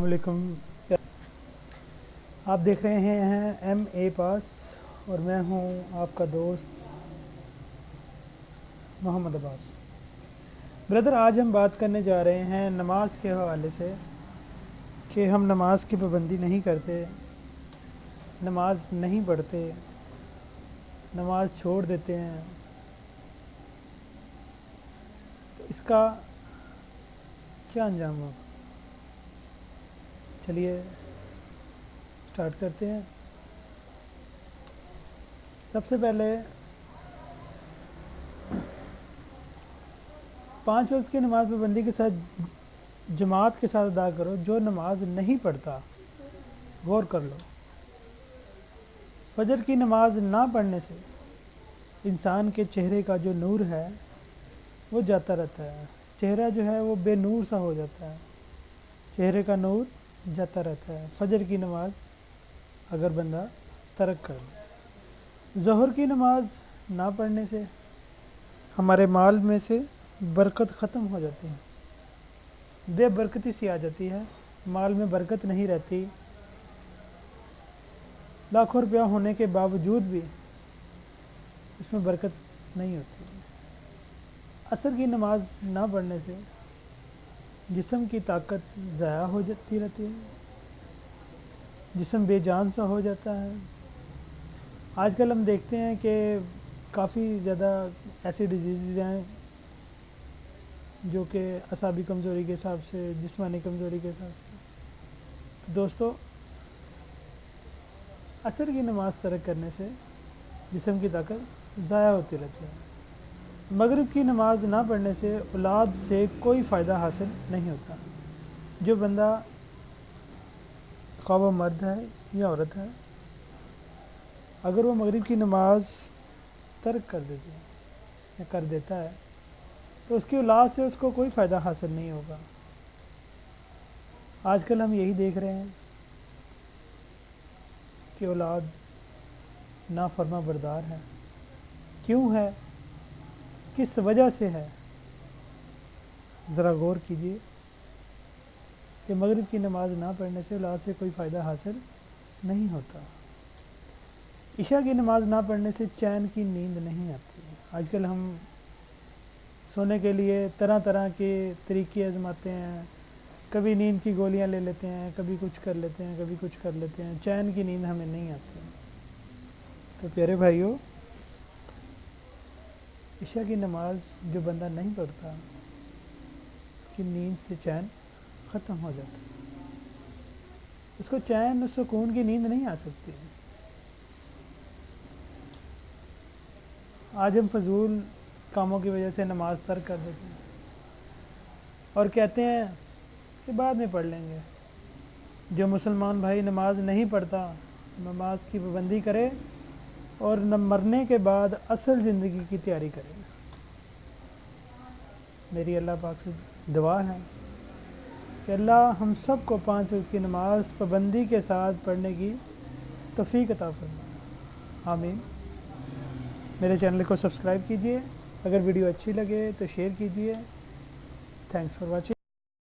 السلام علیکم، آپ دیکھ رہے ہیں ایم اے پاس اور میں ہوں آپ کا دوست محمد عباس۔ بردر، آج ہم بات کرنے جا رہے ہیں نماز کے حوالے سے کہ ہم نماز کی پابندی نہیں کرتے، نماز نہیں پڑھتے، نماز چھوڑ دیتے ہیں، تو اس کا کیا انجام ہوگا؟ چلیے سٹارٹ کرتے ہیں۔ سب سے پہلے 5 وقت کی نماز پابندی کے ساتھ جماعت کے ساتھ ادا کرو۔ جو نماز نہیں پڑھتا، غور کر لو، فجر کی نماز نہ پڑھنے سے انسان کے چہرے کا جو نور ہے وہ جاتا رہتا ہے، چہرہ جو ہے وہ بے نور سا ہو جاتا ہے، چہرے کا نور جاتا رہتا ہے۔ فجر کی نماز اگر بندہ ترک کر دے، ظہر کی نماز نہ پڑھنے سے ہمارے مال میں سے برکت ختم ہو جاتی ہے، بے برکتی سی آ جاتی ہے، مال میں برکت نہیں رہتی، لاکھوں روپیہ ہونے کے باوجود بھی اس میں برکت نہیں ہوتی۔ عصر کی نماز نہ پڑھنے سے جسم کی طاقت ضائع ہو جاتی رہتی ہے، جسم بے جان سا ہو جاتا ہے۔ آج کل ہم دیکھتے ہیں کہ کافی زیادہ ایسی ڈیزیزز ہیں جو کہ اعصابی کمزوری کے حساب سے، جسمانی کمزوری کے حساب سے۔ تو دوستو، عصر کی نماز ترک کرنے سے جسم کی طاقت ضائع ہوتی رہتی ہے۔ مغرب کی نماز نہ پڑھنے سے اولاد سے کوئی فائدہ حاصل نہیں ہوتا۔ جو بندہ خواہ وہ مرد ہے یا عورت ہے، اگر وہ مغرب کی نماز ترک کر دیتی ہے یا کر دیتا ہے تو اس کی اولاد سے اس کو کوئی فائدہ حاصل نہیں ہوگا۔ آج کل ہم یہی دیکھ رہے ہیں کہ اولاد نافرما بردار ہے۔ کیوں ہے؟ کس وجہ سے ہے؟ ذرا غور کیجئے کہ مغرب کی نماز نہ پڑھنے سے اولاد سے کوئی فائدہ حاصل نہیں ہوتا۔ عشاء کی نماز نہ پڑھنے سے چین کی نیند نہیں آتی۔ آج کل ہم سونے کے لیے طرح طرح کے طریقے آزماتے ہیں، کبھی نیند کی گولیاں لے لیتے ہیں، کبھی کچھ کر لیتے ہیں، کبھی کچھ کر لیتے ہیں، چین کی نیند ہمیں نہیں آتی۔ تو پیارے بھائیوں، عشاء کی نماز جو بندہ نہیں پڑھتا، اس کی نیند سے چین ختم ہو جاتا ہے، اس کو چین و سکون کی نیند نہیں آ سکتی۔ آج ہم فضول کاموں کی وجہ سے نماز ترک کر دیتے ہیں اور کہتے ہیں کہ بعد میں پڑھ لیں گے۔ جو مسلمان بھائی نماز نہیں پڑھتا، نماز کی پابندی کرے اور مرنے کے بعد اصل زندگی کی تیاری کرے۔ میری اللہ پاک سے دعا ہے کہ اللہ ہم سب کو 5 وقت کی نماز پابندی کے ساتھ پڑھنے کی توفیق عطا فرمائے، آمین۔ میرے چینل کو سبسکرائب کیجئے، اگر ویڈیو اچھی لگے تو شیئر کیجئے۔ Thanks for watching.